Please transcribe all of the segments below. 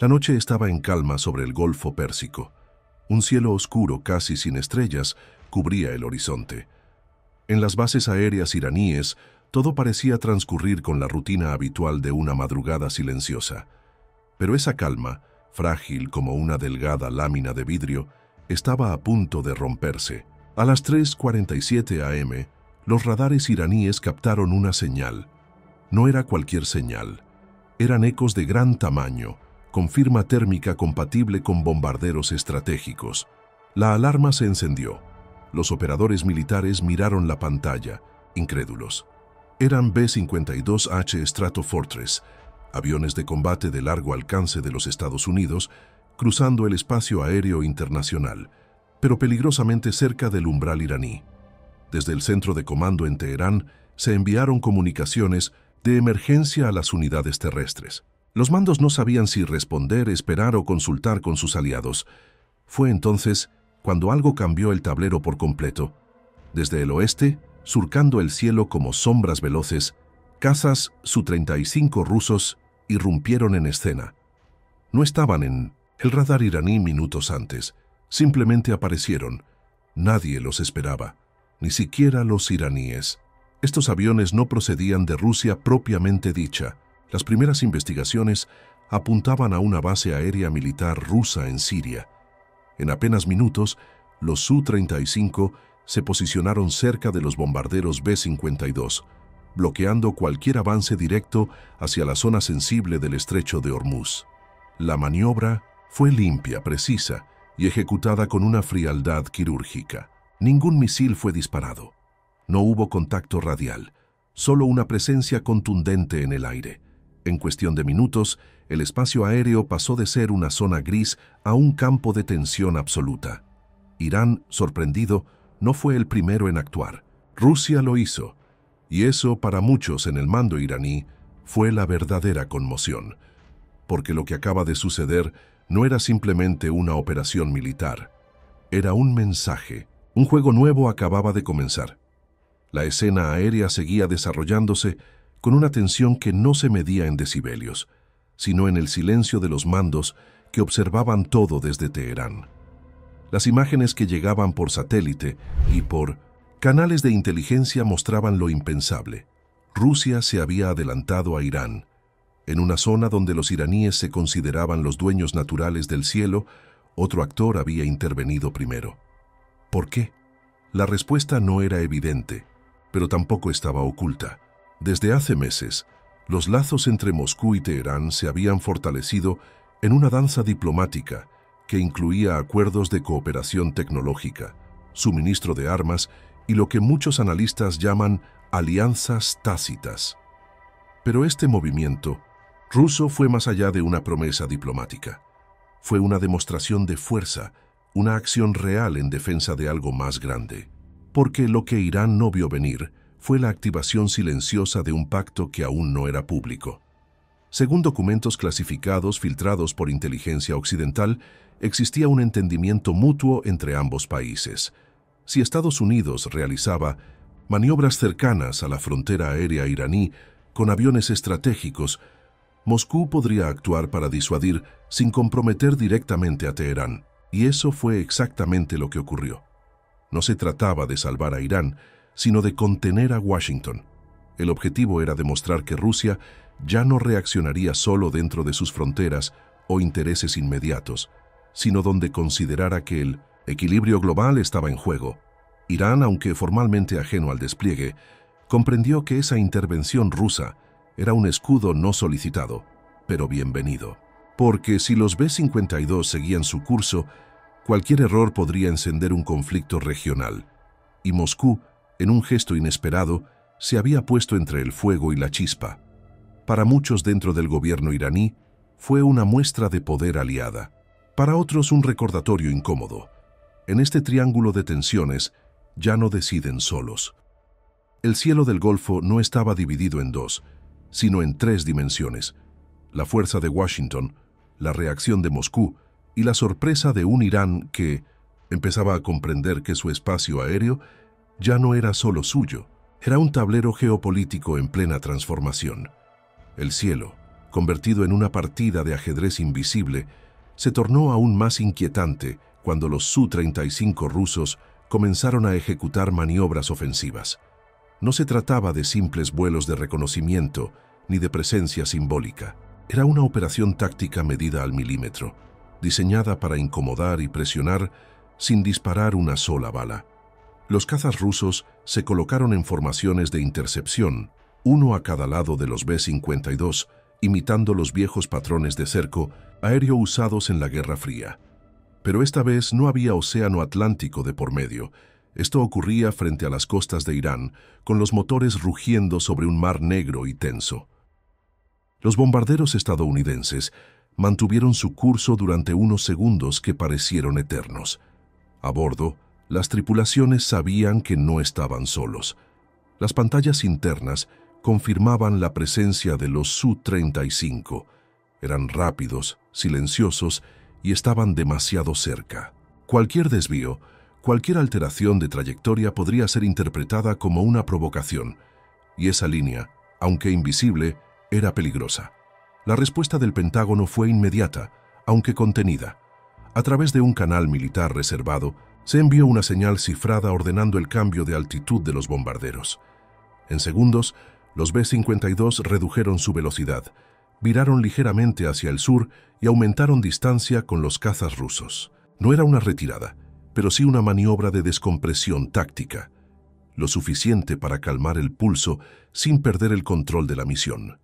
La noche estaba en calma sobre el Golfo Pérsico. Un cielo oscuro, casi sin estrellas, cubría el horizonte. En las bases aéreas iraníes, todo parecía transcurrir con la rutina habitual de una madrugada silenciosa. Pero esa calma, frágil como una delgada lámina de vidrio, estaba a punto de romperse. A las 3:47 am, los radares iraníes captaron una señal. No era cualquier señal. Eran ecos de gran tamaño, con firma térmica compatible con bombarderos estratégicos. La alarma se encendió. Los operadores militares miraron la pantalla, incrédulos. Eran B-52H Stratofortress, aviones de combate de largo alcance de los Estados Unidos, cruzando el espacio aéreo internacional, pero peligrosamente cerca del umbral iraní. Desde el centro de comando en Teherán se enviaron comunicaciones de emergencia a las unidades terrestres. Los mandos no sabían si responder, esperar o consultar con sus aliados. Fue entonces cuando algo cambió el tablero por completo. Desde el oeste, surcando el cielo como sombras veloces, cazas Su-35 rusos irrumpieron en escena. No estaban en el radar iraní minutos antes, simplemente aparecieron. Nadie los esperaba, ni siquiera los iraníes. Estos aviones no procedían de Rusia propiamente dicha. Las primeras investigaciones apuntaban a una base aérea militar rusa en Siria. En apenas minutos, los Su-35 se posicionaron cerca de los bombarderos B-52, bloqueando cualquier avance directo hacia la zona sensible del estrecho de Hormuz. La maniobra fue limpia, precisa y ejecutada con una frialdad quirúrgica. Ningún misil fue disparado. No hubo contacto radial, solo una presencia contundente en el aire. En cuestión de minutos, el espacio aéreo pasó de ser una zona gris a un campo de tensión absoluta. Irán, sorprendido, no fue el primero en actuar. Rusia lo hizo, y eso para muchos en el mando iraní fue la verdadera conmoción, porque lo que acaba de suceder no era simplemente una operación militar, era un mensaje. Un juego nuevo acababa de comenzar. La escena aérea seguía desarrollándose con una tensión que no se medía en decibelios, sino en el silencio de los mandos que observaban todo desde Teherán. Las imágenes que llegaban por satélite y por canales de inteligencia mostraban lo impensable. Rusia se había adelantado a Irán. En una zona donde los iraníes se consideraban los dueños naturales del cielo, otro actor había intervenido primero. ¿Por qué? La respuesta no era evidente, pero tampoco estaba oculta. Desde hace meses, los lazos entre Moscú y Teherán se habían fortalecido en una danza diplomática que incluía acuerdos de cooperación tecnológica, suministro de armas y lo que muchos analistas llaman alianzas tácitas. Pero este movimiento ruso fue más allá de una promesa diplomática. Fue una demostración de fuerza, una acción real en defensa de algo más grande. Porque lo que Irán no vio venir fue la activación silenciosa de un pacto que aún no era público. Según documentos clasificados filtrados por inteligencia occidental, existía un entendimiento mutuo entre ambos países. Si Estados Unidos realizaba maniobras cercanas a la frontera aérea iraní con aviones estratégicos, Moscú podría actuar para disuadir sin comprometer directamente a Teherán. Y eso fue exactamente lo que ocurrió. No se trataba de salvar a Irán, sino de contener a Washington. El objetivo era demostrar que Rusia ya no reaccionaría solo dentro de sus fronteras o intereses inmediatos, sino donde considerara que el equilibrio global estaba en juego. Irán, aunque formalmente ajeno al despliegue, comprendió que esa intervención rusa era un escudo no solicitado, pero bienvenido. Porque si los B-52 seguían su curso, cualquier error podría encender un conflicto regional, y Moscú, en un gesto inesperado, se había puesto entre el fuego y la chispa. Para muchos dentro del gobierno iraní, fue una muestra de poder aliada. Para otros, un recordatorio incómodo. En este triángulo de tensiones, ya no deciden solos. El cielo del Golfo no estaba dividido en dos, sino en tres dimensiones: la fuerza de Washington, la reacción de Moscú y la sorpresa de un Irán que empezaba a comprender que su espacio aéreo ya no era solo suyo, era un tablero geopolítico en plena transformación. El cielo, convertido en una partida de ajedrez invisible, se tornó aún más inquietante cuando los Su-35 rusos comenzaron a ejecutar maniobras ofensivas. No se trataba de simples vuelos de reconocimiento ni de presencia simbólica. Era una operación táctica medida al milímetro, diseñada para incomodar y presionar sin disparar una sola bala. Los cazas rusos se colocaron en formaciones de intercepción, uno a cada lado de los B-52, imitando los viejos patrones de cerco aéreo usados en la Guerra Fría. Pero esta vez no había océano Atlántico de por medio. Esto ocurría frente a las costas de Irán, con los motores rugiendo sobre un mar negro y tenso. Los bombarderos estadounidenses mantuvieron su curso durante unos segundos que parecieron eternos. A bordo, las tripulaciones sabían que no estaban solos. Las pantallas internas confirmaban la presencia de los Su-35. Eran rápidos, silenciosos y estaban demasiado cerca. Cualquier desvío, cualquier alteración de trayectoria podría ser interpretada como una provocación, y esa línea, aunque invisible, era peligrosa. La respuesta del Pentágono fue inmediata, aunque contenida. A través de un canal militar reservado, se envió una señal cifrada ordenando el cambio de altitud de los bombarderos. En segundos, los B-52 redujeron su velocidad, viraron ligeramente hacia el sur y aumentaron distancia con los cazas rusos. No era una retirada, pero sí una maniobra de descompresión táctica, lo suficiente para calmar el pulso sin perder el control de la misión.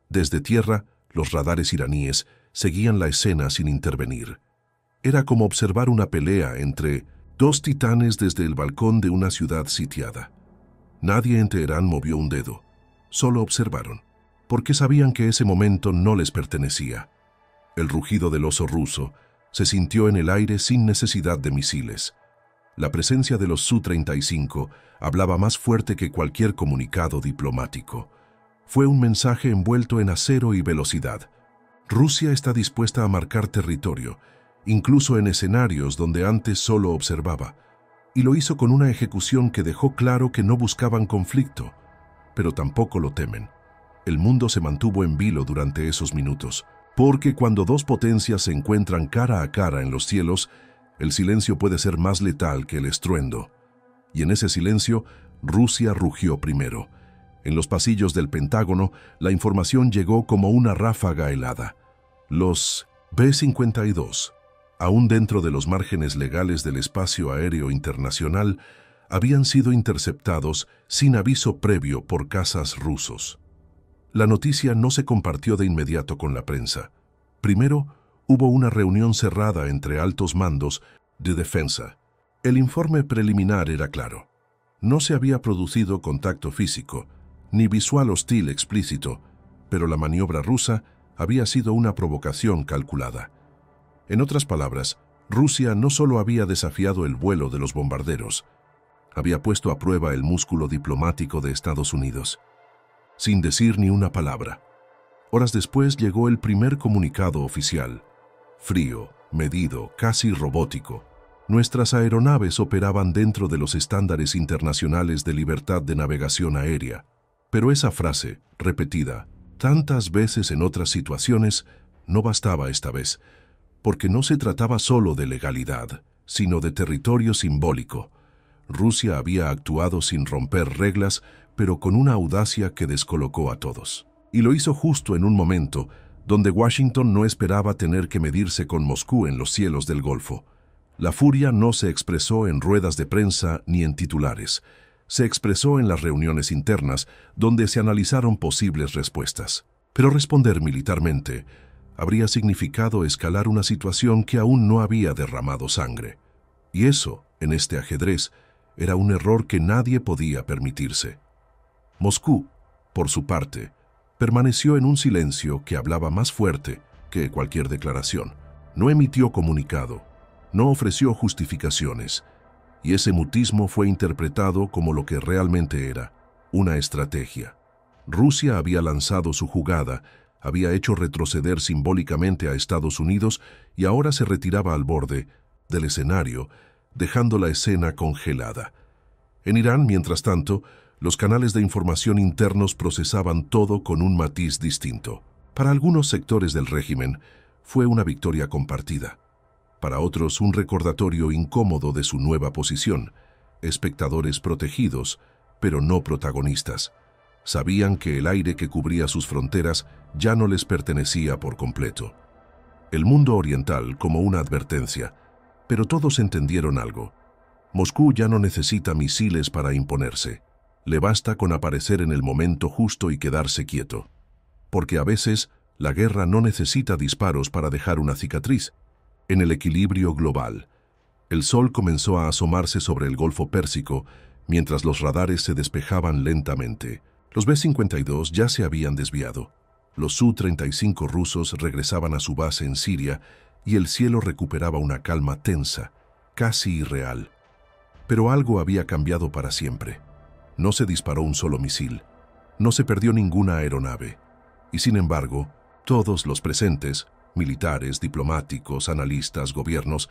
Desde tierra, los radares iraníes seguían la escena sin intervenir. Era como observar una pelea entre dos titanes desde el balcón de una ciudad sitiada. Nadie en Teherán movió un dedo, solo observaron, porque sabían que ese momento no les pertenecía. El rugido del oso ruso se sintió en el aire sin necesidad de misiles. La presencia de los Su-35 hablaba más fuerte que cualquier comunicado diplomático. Fue un mensaje envuelto en acero y velocidad. Rusia está dispuesta a marcar territorio, incluso en escenarios donde antes solo observaba, y lo hizo con una ejecución que dejó claro que no buscaban conflicto, pero tampoco lo temen. El mundo se mantuvo en vilo durante esos minutos, porque cuando dos potencias se encuentran cara a cara en los cielos, el silencio puede ser más letal que el estruendo. Y en ese silencio, Rusia rugió primero. En los pasillos del Pentágono, la información llegó como una ráfaga helada. Los B-52, aún dentro de los márgenes legales del espacio aéreo internacional, habían sido interceptados sin aviso previo por cazas rusos. La noticia no se compartió de inmediato con la prensa. Primero, hubo una reunión cerrada entre altos mandos de defensa. El informe preliminar era claro. No se había producido contacto físico, ni visual hostil explícito, pero la maniobra rusa había sido una provocación calculada. En otras palabras, Rusia no solo había desafiado el vuelo de los bombarderos, había puesto a prueba el músculo diplomático de Estados Unidos. Sin decir ni una palabra. Horas después llegó el primer comunicado oficial. Frío, medido, casi robótico. Nuestras aeronaves operaban dentro de los estándares internacionales de libertad de navegación aérea. Pero esa frase, repetida tantas veces en otras situaciones, no bastaba esta vez, porque no se trataba solo de legalidad, sino de territorio simbólico. Rusia había actuado sin romper reglas, pero con una audacia que descolocó a todos. Y lo hizo justo en un momento donde Washington no esperaba tener que medirse con Moscú en los cielos del Golfo. La furia no se expresó en ruedas de prensa ni en titulares. Se expresó en las reuniones internas, donde se analizaron posibles respuestas. Pero responder militarmente habría significado escalar una situación que aún no había derramado sangre. Y eso, en este ajedrez, era un error que nadie podía permitirse. Moscú, por su parte, permaneció en un silencio que hablaba más fuerte que cualquier declaración. No emitió comunicado, no ofreció justificaciones, y ese mutismo fue interpretado como lo que realmente era, una estrategia. Rusia había lanzado su jugada, había hecho retroceder simbólicamente a Estados Unidos y ahora se retiraba al borde del escenario, dejando la escena congelada. En Irán, mientras tanto, los canales de información internos procesaban todo con un matiz distinto. Para algunos sectores del régimen, fue una victoria compartida. Para otros, un recordatorio incómodo de su nueva posición. Espectadores protegidos, pero no protagonistas. Sabían que el aire que cubría sus fronteras ya no les pertenecía por completo. El mundo oriental como una advertencia, pero todos entendieron algo. Moscú ya no necesita misiles para imponerse. Le basta con aparecer en el momento justo y quedarse quieto. Porque a veces, la guerra no necesita disparos para dejar una cicatriz. En el equilibrio global, el sol comenzó a asomarse sobre el Golfo Pérsico mientras los radares se despejaban lentamente. Los B-52 ya se habían desviado. Los Su-35 rusos regresaban a su base en Siria y el cielo recuperaba una calma tensa, casi irreal. Pero algo había cambiado para siempre. No se disparó un solo misil. No se perdió ninguna aeronave. Y sin embargo, todos los presentes, militares, diplomáticos, analistas, gobiernos,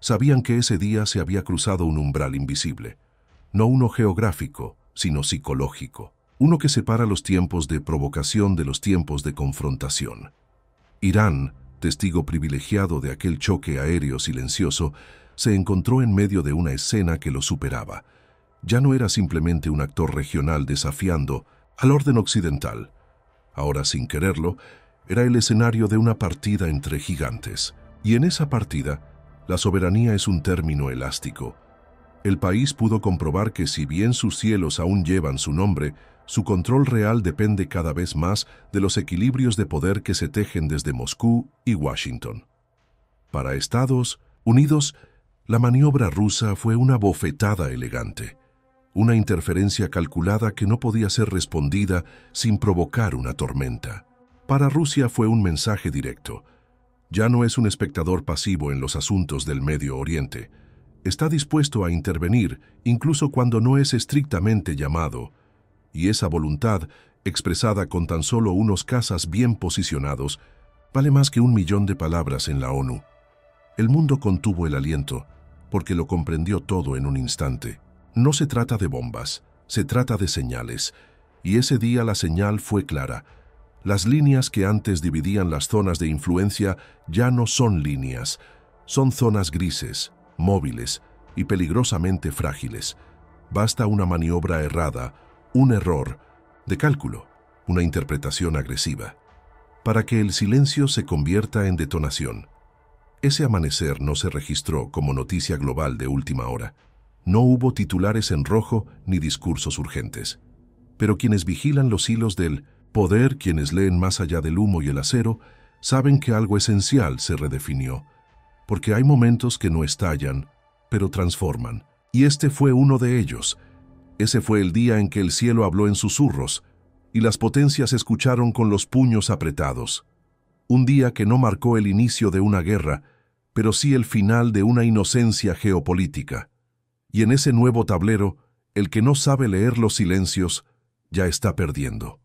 sabían que ese día se había cruzado un umbral invisible. No uno geográfico, sino psicológico. Uno que separa los tiempos de provocación de los tiempos de confrontación. Irán, testigo privilegiado de aquel choque aéreo silencioso, se encontró en medio de una escena que lo superaba. Ya no era simplemente un actor regional desafiando al orden occidental. Ahora, sin quererlo, era el escenario de una partida entre gigantes. Y en esa partida, la soberanía es un término elástico. El país pudo comprobar que si bien sus cielos aún llevan su nombre, su control real depende cada vez más de los equilibrios de poder que se tejen desde Moscú y Washington. Para Estados Unidos, la maniobra rusa fue una bofetada elegante, una interferencia calculada que no podía ser respondida sin provocar una tormenta. Para Rusia fue un mensaje directo. Ya no es un espectador pasivo en los asuntos del Medio Oriente. Está dispuesto a intervenir, incluso cuando no es estrictamente llamado. Y esa voluntad, expresada con tan solo unos cazas bien posicionados, vale más que 1.000.000 de palabras en la ONU. El mundo contuvo el aliento, porque lo comprendió todo en un instante. No se trata de bombas, se trata de señales. Y ese día la señal fue clara. Las líneas que antes dividían las zonas de influencia ya no son líneas, son zonas grises, móviles y peligrosamente frágiles. Basta una maniobra errada, un error de cálculo, una interpretación agresiva, para que el silencio se convierta en detonación. Ese amanecer no se registró como noticia global de última hora. No hubo titulares en rojo ni discursos urgentes. Pero quienes vigilan los hilos del poder, quienes leen más allá del humo y el acero, saben que algo esencial se redefinió. Porque hay momentos que no estallan, pero transforman. Y este fue uno de ellos. Ese fue el día en que el cielo habló en susurros y las potencias escucharon con los puños apretados. Un día que no marcó el inicio de una guerra, pero sí el final de una inocencia geopolítica. Y en ese nuevo tablero, el que no sabe leer los silencios ya está perdiendo.